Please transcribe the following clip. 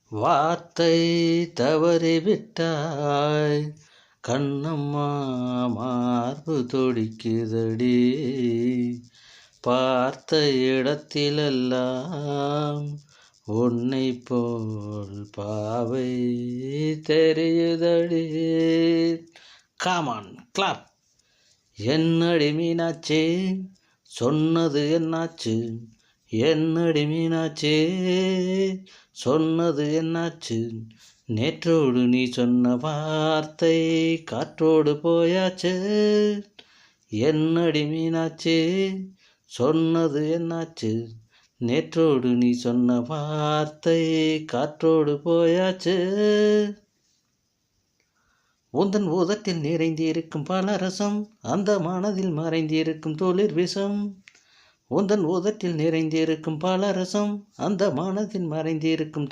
வார்த்தை தவறிவிட்டாய் கண்ணம்மா, மார்பு துடிக்குதடி. பார்த்த இடத்திலெல்லாம் உன்னை போல் பாவை தெரியுதடி. Come on clap. என்னடி மீனாட்சி, சொன்னது என்னாச்சு? என்னடி மீனாட்சி, சொன்னது என்னாச்சு? நேற்றோடு நீ சொன்ன வார்த்தை காற்றோடு போயாச்சு. என்னடி மீனாட்சி, சொன்னது என்னாச்சு? நேற்றோடு நீ சொன்ன வார்த்தை காற்றோடு போயாச்சு. உந்தன் உதட்டில் நிறைந்திருக்கும் பலரசம், அந்த மனதில் மறைந்திருக்கும் துளிர் விஷம். உந்தன் உதட்டில் நிறைந்திருக்கும் பலரசம், அந்த மனதில் மறைந்திருக்கும்